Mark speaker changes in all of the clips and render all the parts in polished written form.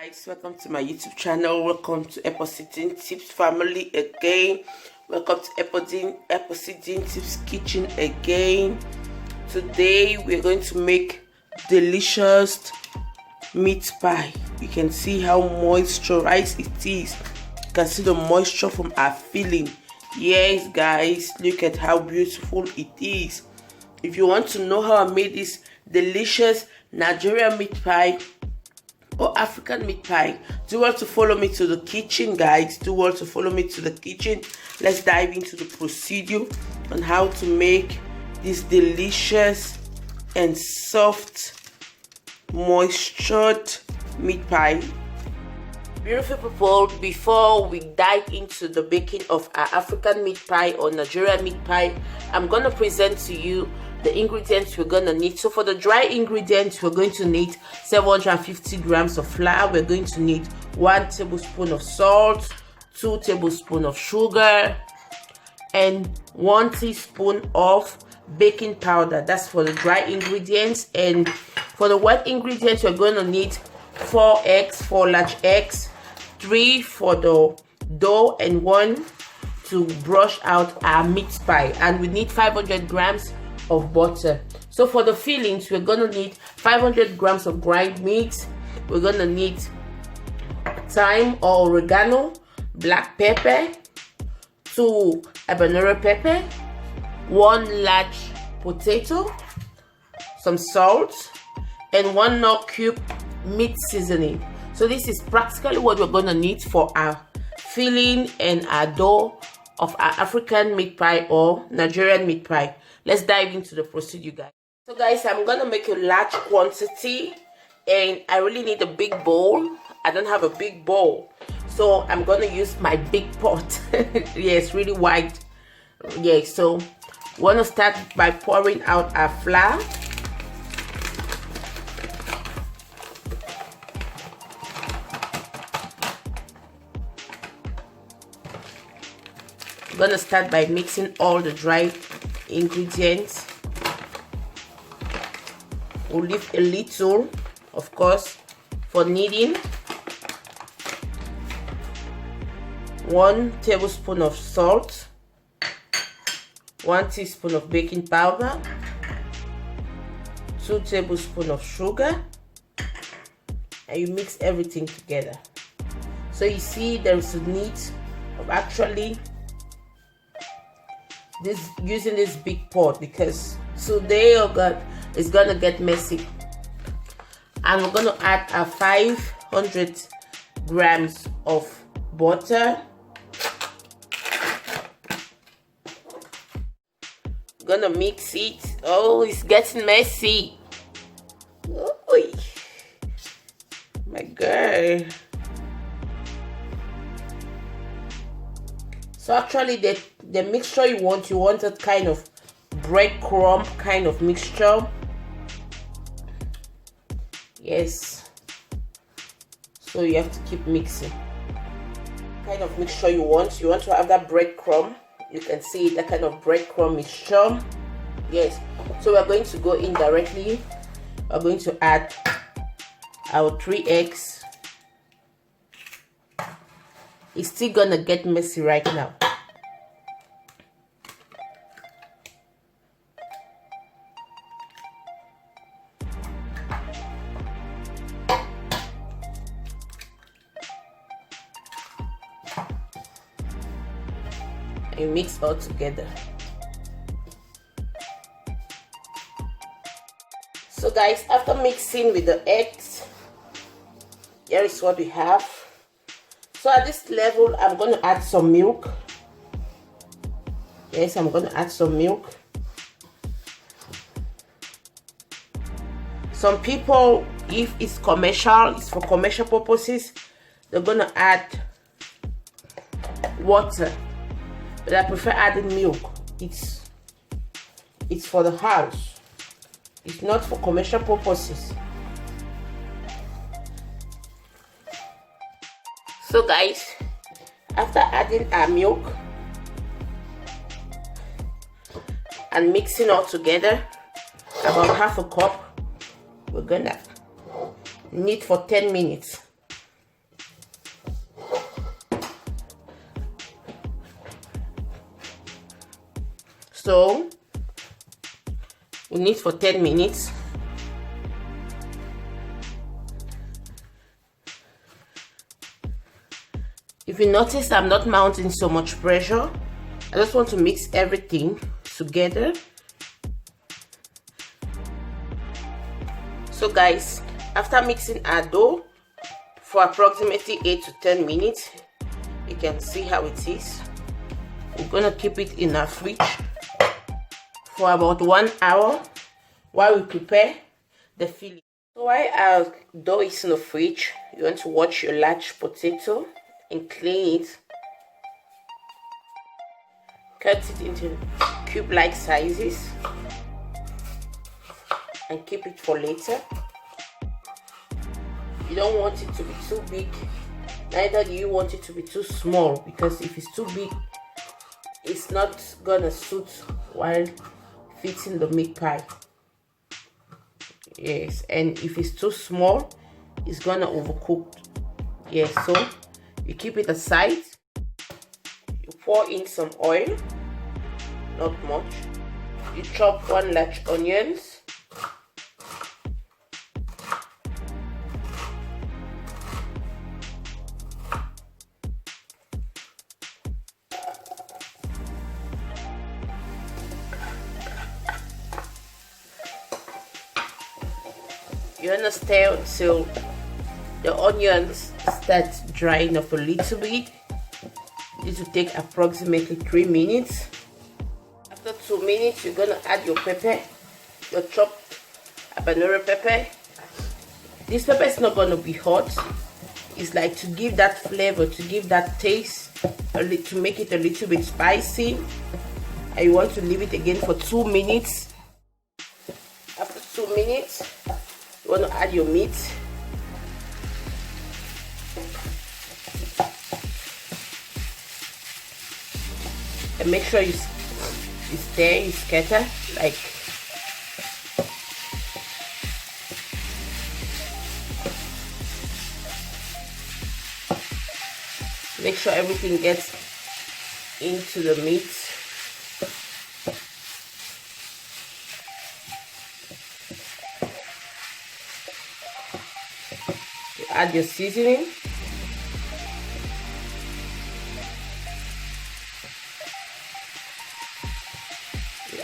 Speaker 1: Guys, welcome to my YouTube channel. Welcome to Epossi Din Tips family again. Welcome to Epossi Din Tips kitchen again. Today we're going to make delicious meat pie. You can see how moisturized it is. You can see the moisture from our filling. Yes guys, look at how beautiful it is. If you want to know how I made this delicious Nigerian meat pie or African meat pie, do you want to follow me to the kitchen, guys? Do you want to follow me to the kitchen? Let's dive into the procedure on how to make this delicious and soft moistured meat pie. Beautiful people, before we dive into the baking of our African meat pie or Nigerian meat pie, I'm going to present to you the ingredients we're going to need. So for the dry ingredients, we're going to need 750 grams of flour. We're going to need 1 tablespoon of salt, 2 tablespoons of sugar, and 1 teaspoon of baking powder. That's for the dry ingredients. And for the wet ingredients, we're going to need 4 eggs, 4 large eggs, 3 for the dough, and 1 to brush out our meat pie. And we need 500 grams of butter. So for the fillings, we're gonna need 500 grams of ground meat. We're gonna need thyme or oregano, black pepper, 2 habanero pepper, 1 large potato, some salt, and 1 nut cube meat seasoning. So this is practically what we're gonna need for our filling and our dough of our African meat pie or Nigerian meat pie. Let's dive into the procedure, guys. So guys, I'm gonna make a large quantity and I really need a big bowl. I don't have a big bowl, so I'm gonna use my big pot. Yes, really wide. Yeah, so we're gonna start by pouring out our flour. I'm gonna start by mixing all the dry ingredients. We'll leave a little, of course, for kneading. 1 tablespoon of salt, 1 teaspoon of baking powder, 2 tablespoons of sugar, and you mix everything together. So you see there is a need of actually using this big pot, because today it's gonna get messy. And we're gonna add our 500 grams of butter. Gonna mix it. Oh, it's getting messy. Oh my God. So actually the mixture you want that kind of breadcrumb kind of mixture. Yes. So you have to keep mixing. Kind of mixture you want to have that breadcrumb. You can see that kind of breadcrumb mixture. Yes. So we're going to go in directly. We're going to add our 3 eggs. It's still gonna get messy right now. And mix all together. So guys, after mixing with the eggs, here is what we have. So at this level, I'm going to add some milk. Yes, I'm going to add some milk. Some people, if it's commercial, it's for commercial purposes, they're going to add water. But I prefer adding milk. It's for the house. It's not for commercial purposes. So guys, after adding our milk and mixing all together, about half a cup, we're gonna knead for 10 minutes. So we need for 10 minutes. If you notice, I'm not mounting so much pressure. I just want to mix everything together. So guys, after mixing our dough for approximately 8 to 10 minutes, you can see how it is. We're gonna keep it in our fridge for about 1 hour while we prepare the filling. So while our dough is in the fridge, you want to wash your large potato and clean it. Cut it into cube-like sizes and keep it for later. You don't want it to be too big, neither do you want it to be too small, because if it's too big, it's not gonna suit while fitting the meat pie. Yes, and if it's too small, it's gonna overcook. Yes, so you keep it aside. You pour in some oil, not much. You chop 1 large onions. You want to stir until the onions start drying up a little bit. This will take approximately 3 minutes. After 2 minutes, you're gonna add your pepper, your chopped habanero pepper. This pepper is not gonna be hot. It's like to give that flavor, to give that taste, to make it a little bit spicy. And you want to leave it again for 2 minutes. After 2 minutes, you want to add your meat. And make sure you stir, you scatter, like make sure everything gets into the meat. You add your seasoning.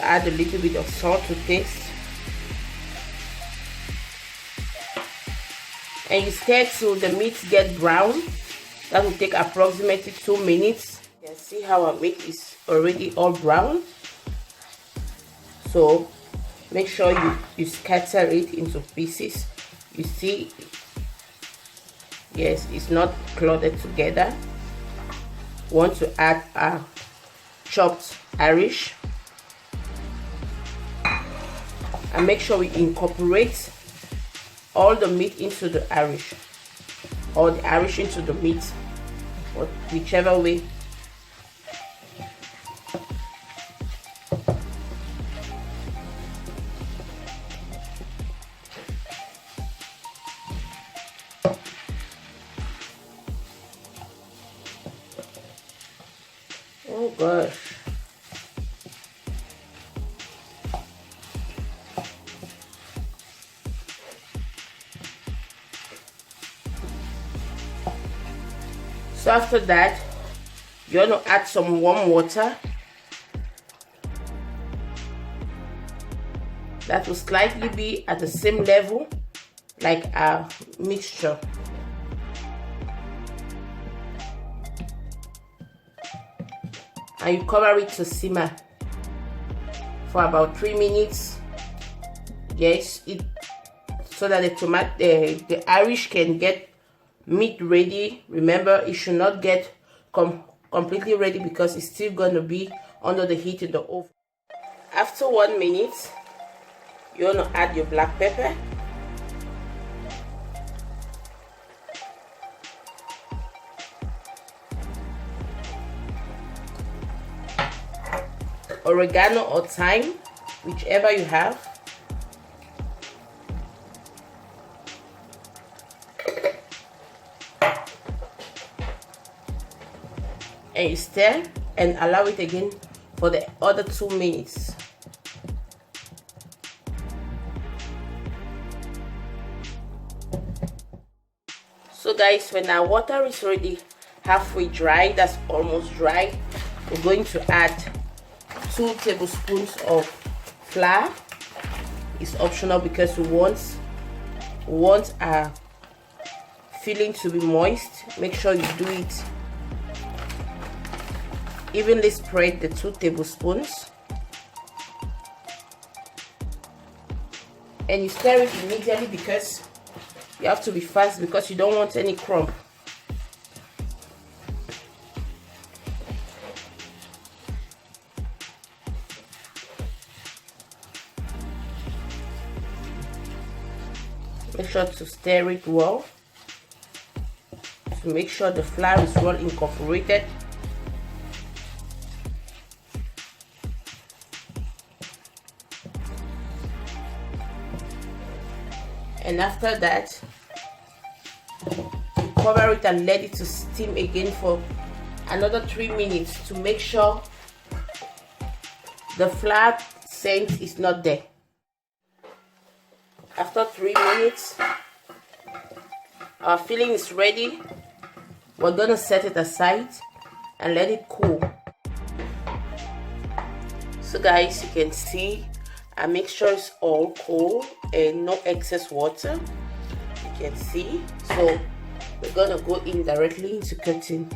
Speaker 1: Add a little bit of salt to taste, and you stir till the meat get brown. That will take approximately 2 minutes. You can see how our meat is already all brown. So make sure you scatter it into pieces. You see, yes, it's not clotted together. Want to add our chopped Irish. And make sure we incorporate all the meat into the Irish, or the Irish into the meat, or whichever way. Oh gosh. So after that, you want to add some warm water. That will slightly be at the same level like our mixture. And you cover it to simmer for about 3 minutes. Yes, so that the Irish can get meat ready. Remember, it should not get completely ready because it's still going to be under the heat in the oven. After 1 minute, you want to add your black pepper, oregano or thyme, whichever you have. And you stir and allow it again for the other 2 minutes. So guys, when our water is already halfway dry, that's almost dry, we're going to add 2 tablespoons of flour. It's optional because we want our filling to be moist. Make sure you do it evenly. Spread the 2 tablespoons and you stir it immediately because you have to be fast because you don't want any crumb. Make sure to stir it well to make sure the flour is well incorporated. And after that, cover it and let it to steam again for another 3 minutes to make sure the flour scent is not there. After 3 minutes, our filling is ready. We're gonna set it aside and let it cool. So guys, you can see our mixture is all cool and no excess water. You can see. So we're gonna go in directly into cutting.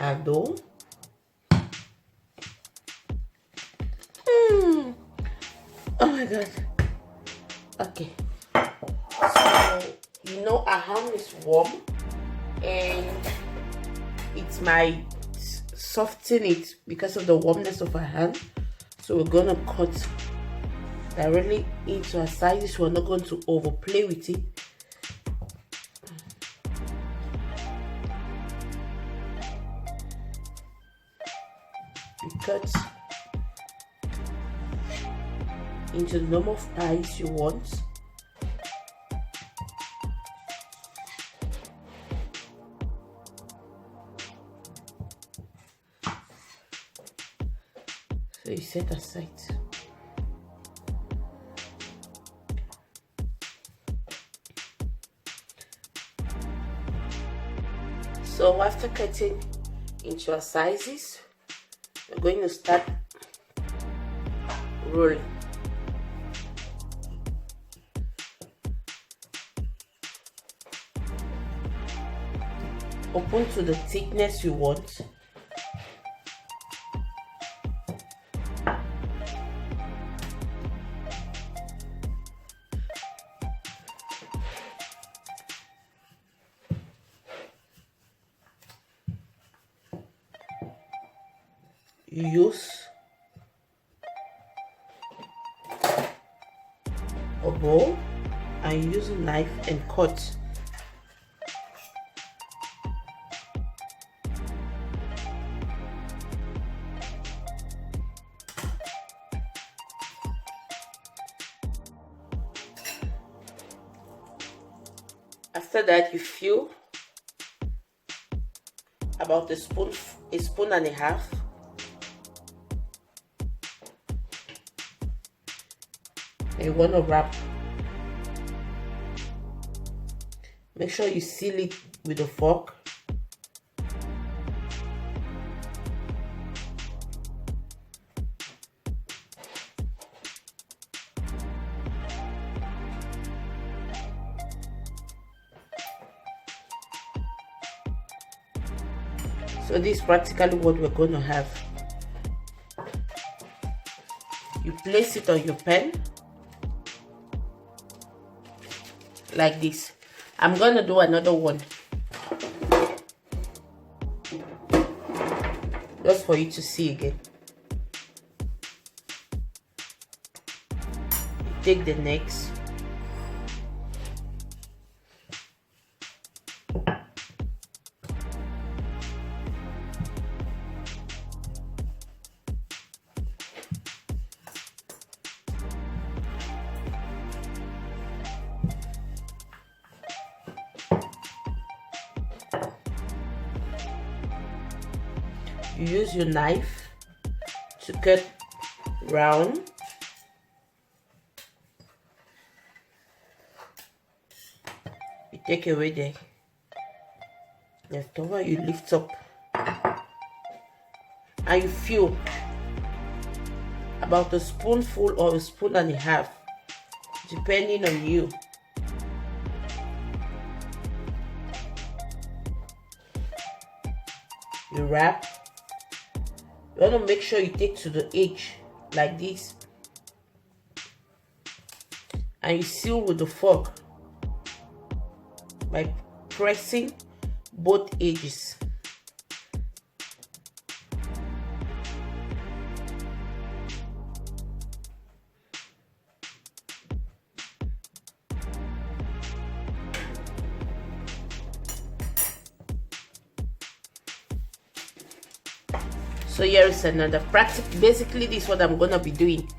Speaker 1: Our dough. Oh my god. Okay, so you know our hand is warm and it might soften it because of the warmness of our hand, so we're gonna cut directly into our sizes. We're not going to overplay with it. You cut into the number of pies you want. So you set aside. So after cutting into our sizes, we're going to start rolling. Open to the thickness you want. You use a bowl and you use a knife and cut. After that, you fill about a spoon and a half. And you want to wrap. Make sure you seal it with a fork. So this is practically what we're going to have. You place it on your pan like this. I'm going to do another one just for you to see again. You take the necks. you use your knife to cut round. You take away the leftover, you lift up, and you fill about a spoonful or a spoon and a half, depending on you. You wrap. You want to make sure you take to the edge like this, and you seal with the fork by pressing both edges. So here is another practice. Basically, this is what I'm gonna be doing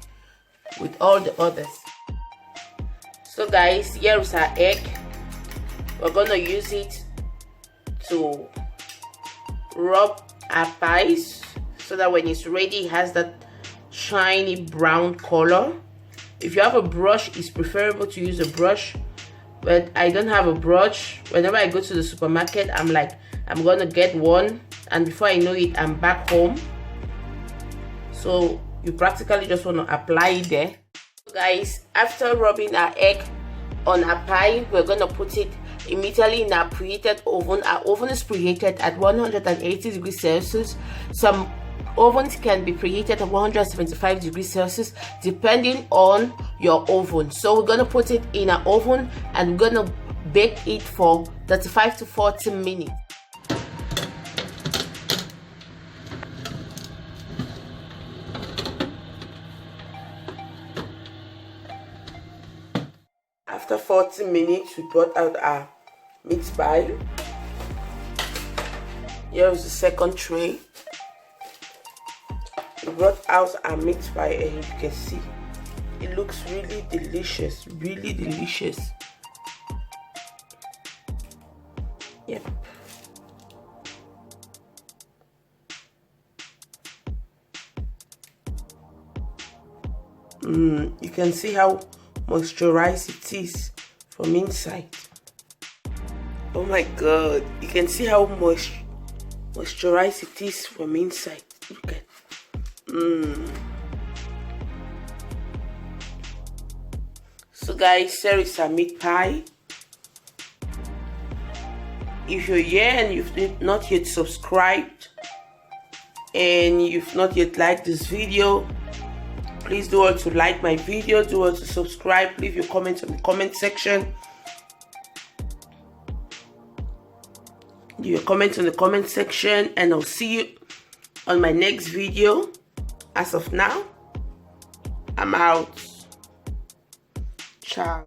Speaker 1: with all the others. So guys, here is our egg. We're gonna use it to rub our pies so that when it's ready, it has that shiny brown color. If you have a brush, it's preferable to use a brush, but I don't have a brush. Whenever I go to the supermarket, I'm like, I'm gonna get one, and before I know it, I'm back home. So you practically just want to apply it there. So guys, after rubbing our egg on our pie, we're gonna put it immediately in our preheated oven. Our oven is preheated at 180 degrees Celsius. Some ovens can be preheated at 175 degrees Celsius depending on your oven. So we're gonna put it in our oven and we're gonna bake it for 35 to 40 minutes. After 40 minutes, we brought out our meat pie. Here is the second tray. We brought out our meat pie, and you can see it looks really delicious, really delicious. Yep. You can see how moisturized it is from inside. Oh my god, you can see how moisturized it is from inside. Look at So guys, here is our meat pie. If you're here and you've not yet subscribed and you've not yet liked this video, please do also like my video, do also subscribe, leave your comments in the comment section. Leave your comments in the comment section, and I'll see you on my next video. As of now, I'm out. Ciao.